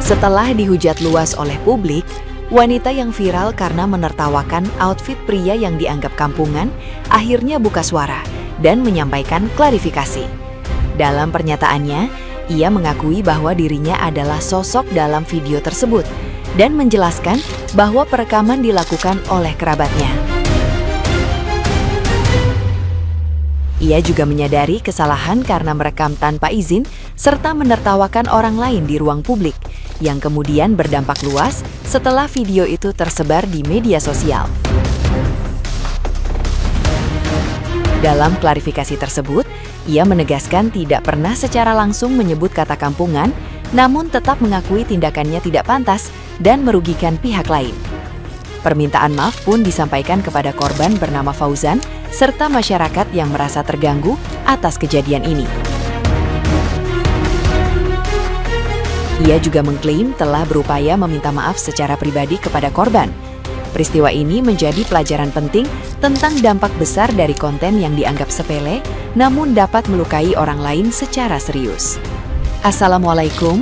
Setelah dihujat luas oleh publik, wanita yang viral karena menertawakan outfit pria yang dianggap kampungan akhirnya buka suara dan menyampaikan klarifikasi. Dalam pernyataannya, ia mengakui bahwa dirinya adalah sosok dalam video tersebut dan menjelaskan bahwa perekaman dilakukan oleh kerabatnya. Ia juga menyadari kesalahan karena merekam tanpa izin serta menertawakan orang lain di ruang publik, yang kemudian berdampak luas setelah video itu tersebar di media sosial. Dalam klarifikasi tersebut, ia menegaskan tidak pernah secara langsung menyebut kata kampungan, namun tetap mengakui tindakannya tidak pantas dan merugikan pihak lain. Permintaan maaf pun disampaikan kepada korban bernama Fauzan serta masyarakat yang merasa terganggu atas kejadian ini. Ia juga mengklaim telah berupaya meminta maaf secara pribadi kepada korban. Peristiwa ini menjadi pelajaran penting tentang dampak besar dari konten yang dianggap sepele, namun dapat melukai orang lain secara serius. Assalamualaikum,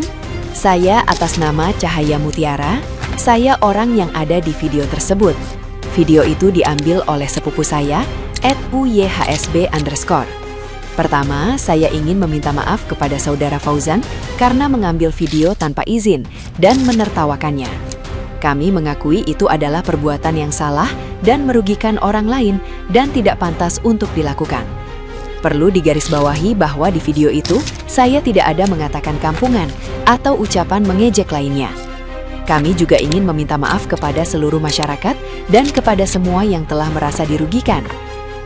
saya atas nama Cahaya Mutiara, saya orang yang ada di video tersebut. Video itu diambil oleh sepupu saya, @uyhsb_. Pertama, saya ingin meminta maaf kepada saudara Fauzan karena mengambil video tanpa izin dan menertawakannya. Kami mengakui itu adalah perbuatan yang salah dan merugikan orang lain dan tidak pantas untuk dilakukan. Perlu digarisbawahi bahwa di video itu, saya tidak ada mengatakan kampungan atau ucapan mengejek lainnya. Kami juga ingin meminta maaf kepada seluruh masyarakat dan kepada semua yang telah merasa dirugikan.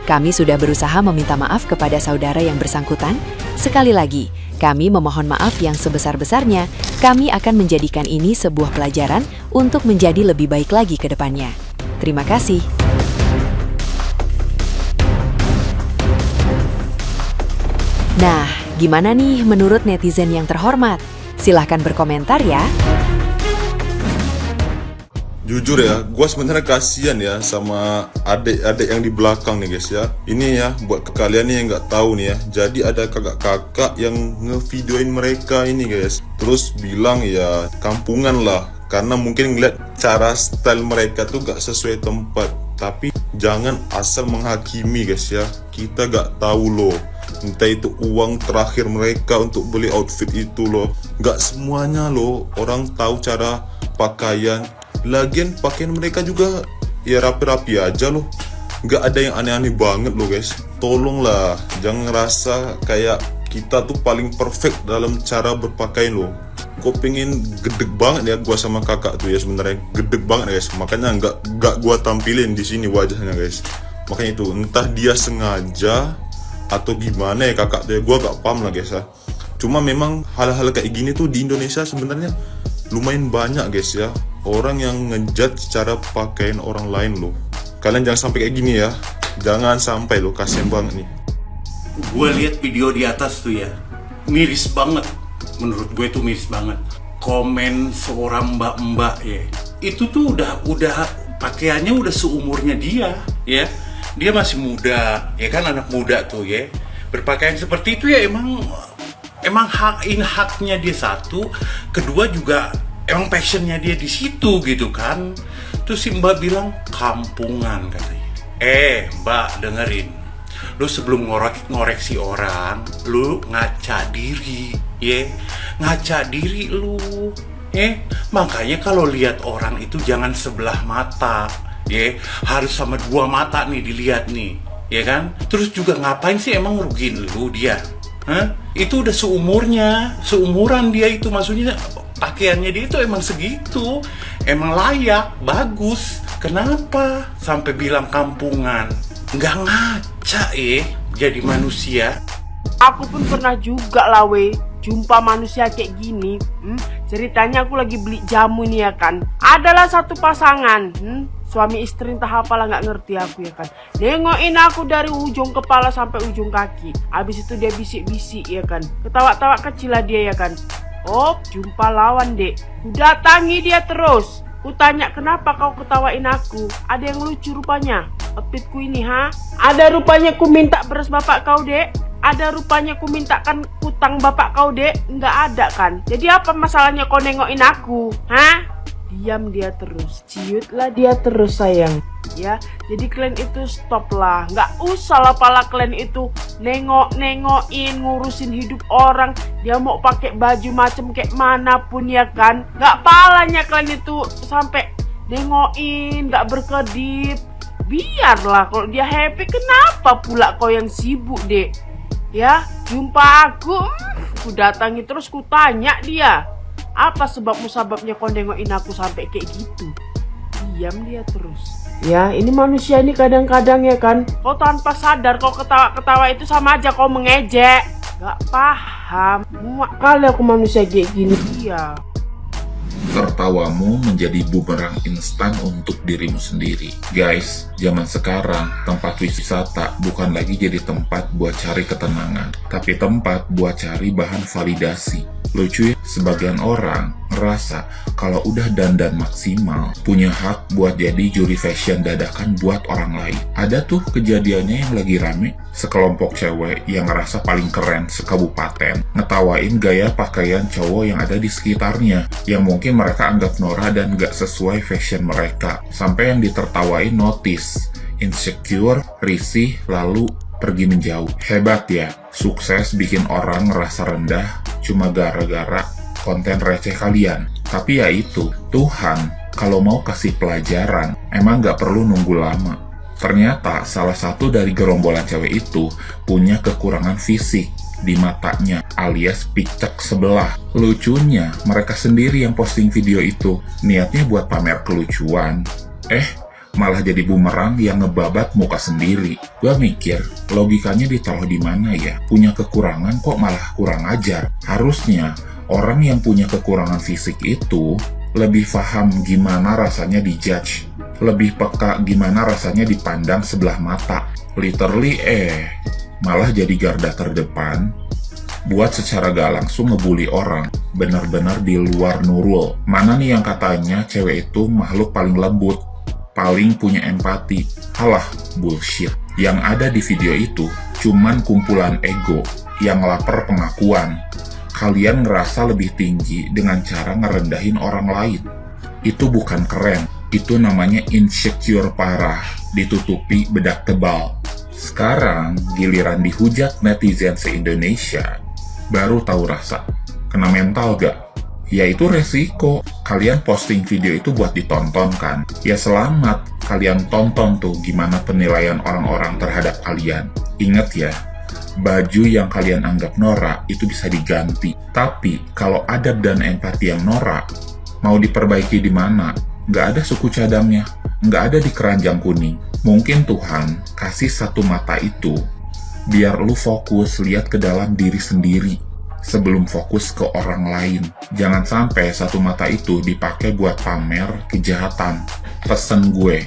Kami sudah berusaha meminta maaf kepada saudara yang bersangkutan. Sekali lagi, kami memohon maaf yang sebesar-besarnya. Kami akan menjadikan ini sebuah pelajaran untuk menjadi lebih baik lagi ke depannya. Terima kasih. Nah, gimana nih menurut netizen yang terhormat? Silahkan berkomentar ya. Jujur ya, gue sebenarnya kasihan ya sama adik-adik yang di belakang nih guys ya. Ini ya, buat kalian nih yang nggak tahu nih ya. Jadi ada kakak-kakak yang ngevideoin mereka ini guys. Terus bilang ya kampungan lah, karena mungkin ngeliat cara style mereka tuh gak sesuai tempat. Tapi jangan asal menghakimi guys ya. Kita gak tahu loh, entah itu uang terakhir mereka untuk beli outfit itu loh. Gak semuanya loh orang tahu cara pakaian. Lagian pakaian mereka juga ya rapi-rapi aja loh. Gak ada yang aneh-aneh banget loh guys. Tolonglah jangan ngerasa kayak kita tuh paling perfect dalam cara berpakaian loh. Gue pengen gedeg banget ya gua sama kakak tuh ya, sebenarnya gedeg banget guys. Makanya nggak gua tampilin di sini wajahnya guys. Makanya itu entah dia sengaja atau gimana ya kakak tuh ya, gua gak paham lah guys ya. Cuma memang hal-hal kayak gini tuh di Indonesia sebenarnya lumayan banyak guys ya. Orang yang ngejudge cara pakaian orang lain loh. Kalian jangan sampai kayak gini ya. Jangan sampai loh, kasian banget nih. Gue lihat video di atas tuh ya, miris banget. Menurut gue itu miris banget. Komen seorang mbak-mbak ya, itu tuh udah pakaiannya udah seumurnya dia ya. Dia masih muda, ya kan, anak muda tuh ya. Berpakaian seperti itu ya emang haknya dia satu, kedua juga emang passionnya dia di situ gitu kan. Terus si mbak bilang kampungan katanya. Mbak dengerin, lu sebelum ngoreksi orang, lu ngaca diri, ya, ngaca diri lu, ya. Makanya kalau lihat orang itu jangan sebelah mata, ya, harus sama dua mata nih dilihat nih, ya kan. Terus juga ngapain sih emang ngerugiin lu dia? Itu udah seumuran dia itu, maksudnya pakaiannya dia itu emang segitu, emang layak, bagus. Kenapa sampai bilang kampungan? Nggak ngaca jadi manusia. Aku pun pernah juga lah jumpa manusia kayak gini. Ceritanya aku lagi beli jamu nih ya kan. Adalah satu pasangan, suami istri entah apalah, nggak ngerti aku ya kan. Nengokin aku dari ujung kepala sampai ujung kaki. Habis itu dia bisik-bisik ya kan. Ketawa-tawa kecil lah dia ya kan. Oh, jumpa lawan dek. Ku datangi dia terus. Ku tanya, kenapa kau ketawain aku? Ada yang lucu rupanya. outfitku ini, ha? Ada rupanya ku minta beras bapak kau, Dek. Ada rupanya ku mintakan utang bapak kau, Dek. Nggak ada kan? Jadi apa masalahnya kau nengokin aku, ha? Diam dia terus, ciutlah dia terus sayang. Ya, jadi kalian itu stop lah. Nggak usah lah pala kalian itu nengokin, ngurusin hidup orang. Dia mau pakai baju macam kayak manapun ya kan. Nggak palanya kalian itu sampai nengokin, nggak berkedip. Biarlah kalau dia happy, kenapa pula kau yang sibuk, Dek? Ya, jumpa aku datangi terus ku tanya dia. Apa sebabnya kau nengokin aku sampai kayak gitu? Diam dia terus. Ya, ini manusia ini kadang-kadang ya kan, kau tanpa sadar kau ketawa-ketawa itu sama aja kau mengejek. Gak paham. Muak kali aku manusia kayak gini. Iya. Tertawamu menjadi bumerang instan untuk dirimu sendiri. Guys, zaman sekarang tempat wisata bukan lagi jadi tempat buat cari ketenangan, tapi tempat buat cari bahan validasi. Lucu ya, sebagian orang ngerasa kalau udah dandan maksimal, punya hak buat jadi juri fashion dadakan buat orang lain. Ada tuh kejadiannya yang lagi rame, sekelompok cewek yang ngerasa paling keren sekabupaten, ngetawain gaya pakaian cowok yang ada di sekitarnya, yang mungkin mereka anggap norak dan gak sesuai fashion mereka. Sampai yang ditertawain notice, insecure, risih, lalu pergi menjauh. Hebat ya, sukses bikin orang ngerasa rendah cuma gara-gara konten receh kalian. Tapi ya itu, Tuhan kalau mau kasih pelajaran emang gak perlu nunggu lama. Ternyata salah satu dari gerombolan cewek itu punya kekurangan fisik di matanya alias picek sebelah. Lucunya mereka sendiri yang posting video itu, niatnya buat pamer kelucuan, malah jadi bumerang yang ngebabat muka sendiri. Gua mikir, logikanya ditaruh di mana ya? Punya kekurangan kok malah kurang ajar. Harusnya orang yang punya kekurangan fisik itu lebih paham gimana rasanya dijudge, lebih peka gimana rasanya dipandang sebelah mata. Literally malah jadi garda terdepan buat secara gak langsung ngebully orang. Benar-benar di luar nurul. Mana nih yang katanya cewek itu makhluk paling lembut, paling punya empati. Halah, bullshit. Yang ada di video itu cuman kumpulan ego yang lapar pengakuan. Kalian ngerasa lebih tinggi dengan cara ngerendahin orang lain. Itu bukan keren, itu namanya insecure parah, ditutupi bedak tebal. Sekarang giliran dihujat netizen se-Indonesia, baru tahu rasa. Kena mental gak? Ya itu resiko. Kalian posting video itu buat ditonton kan? Ya selamat, kalian tonton tuh gimana penilaian orang-orang terhadap kalian. Ingat ya, baju yang kalian anggap norak itu bisa diganti. Tapi kalau adab dan empati yang norak, mau diperbaiki di mana? Nggak ada suku cadangnya, nggak ada di keranjang kuning. Mungkin Tuhan kasih satu mata itu biar lu fokus lihat ke dalam diri sendiri sebelum fokus ke orang lain. Jangan sampai satu mata itu dipakai buat pamer kejahatan. Pesen gue,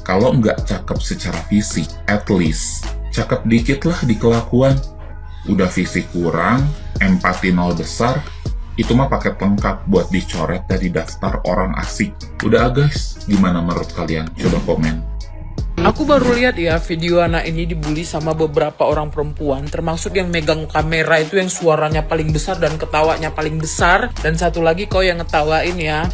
kalau nggak cakep secara fisik, at least cakep dikit lah di kelakuan. Udah fisik kurang, empati nol besar, itu mah paket lengkap buat dicoret dari daftar orang asik. Udah guys, gimana menurut kalian? Coba komen. Aku baru lihat ya video anak ini dibully sama beberapa orang perempuan, termasuk yang megang kamera itu yang suaranya paling besar dan ketawanya paling besar, dan satu lagi kau yang ngetawain ya.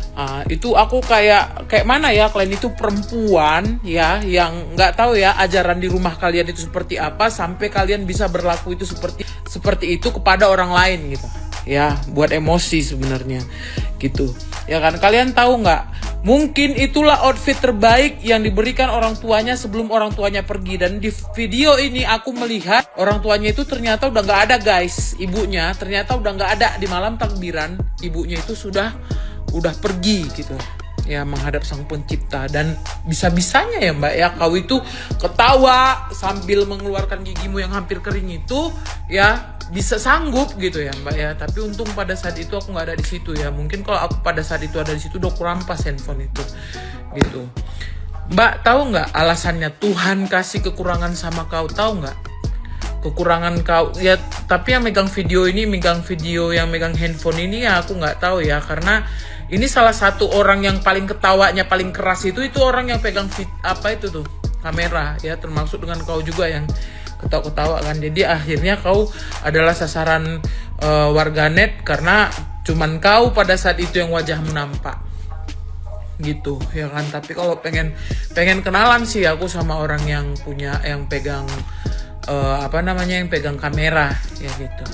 Itu aku kayak mana ya, kalian itu perempuan ya yang nggak tahu ya ajaran di rumah kalian itu seperti apa sampai kalian bisa berlaku itu seperti itu kepada orang lain gitu. Ya, buat emosi sebenarnya gitu. Ya kan, kalian tahu nggak? Mungkin itulah outfit terbaik yang diberikan orang tuanya sebelum orang tuanya pergi. Dan di video ini aku melihat orang tuanya itu ternyata udah nggak ada guys. Ibunya ternyata udah nggak ada di malam takbiran. Ibunya itu udah pergi gitu. Ya, menghadap sang pencipta. Dan bisa-bisanya ya mbak ya, kau itu ketawa sambil mengeluarkan gigimu yang hampir kering itu ya bisa sanggup gitu ya mbak ya. Tapi untung pada saat itu aku nggak ada di situ ya. Mungkin kalau aku pada saat itu ada di situ udah kurampas handphone itu gitu. Mbak tahu nggak alasannya Tuhan kasih kekurangan sama kau? Tahu nggak kekurangan kau ya? Tapi yang megang video yang megang handphone ini ya aku nggak tahu ya, karena ini salah satu orang yang paling ketawanya paling keras itu orang yang pegang apa itu tuh kamera ya, termasuk dengan kau juga yang ketawa-ketawa kan. Jadi akhirnya kau adalah sasaran warganet karena cuman kau pada saat itu yang wajahmu nampak gitu ya kan. Tapi kalau pengen kenalan sih aku sama orang yang pegang yang pegang kamera ya gitu.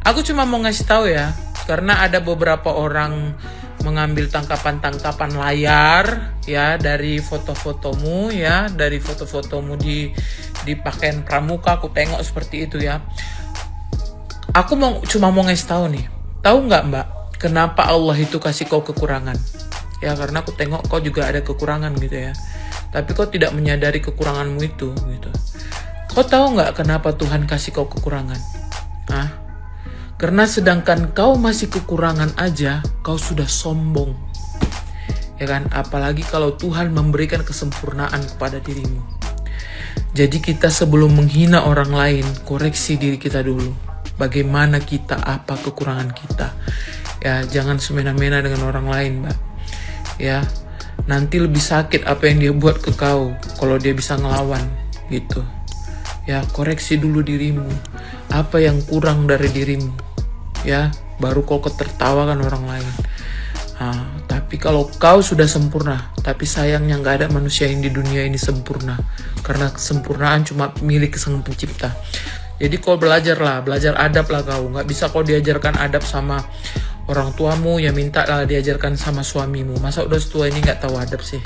Aku cuma mau ngasih tahu ya, karena ada beberapa orang mengambil tangkapan layar ya dari foto-fotomu ya, dari foto-fotomu di pakaian pramuka, aku tengok seperti itu ya. Aku cuma mau ngasih tahu nih, tahu nggak Mbak, kenapa Allah itu kasih kau kekurangan? Ya karena aku tengok kau juga ada kekurangan gitu ya, tapi kau tidak menyadari kekuranganmu itu gitu. Kau tahu nggak kenapa Tuhan kasih kau kekurangan? Karena sedangkan kau masih kekurangan aja, kau sudah sombong. Ya kan? Apalagi kalau Tuhan memberikan kesempurnaan kepada dirimu. Jadi kita sebelum menghina orang lain, koreksi diri kita dulu. Bagaimana kita, apa kekurangan kita. Ya, jangan semena-mena dengan orang lain, Mbak. Ya, nanti lebih sakit apa yang dia buat ke kau kalau dia bisa ngelawan gitu. Ya, koreksi dulu dirimu. Apa yang kurang dari dirimu, ya, baru kau ketertawakan orang lain. Tapi kalau kau sudah sempurna, tapi sayangnya nggak ada manusia yang di dunia ini sempurna, karena kesempurnaan cuma milik Sang Pencipta. Jadi kau belajar adab lah kau. Nggak bisa kau diajarkan adab sama orang tuamu, ya minta lah diajarkan sama suamimu. Masa udah setua ini nggak tahu adab sih?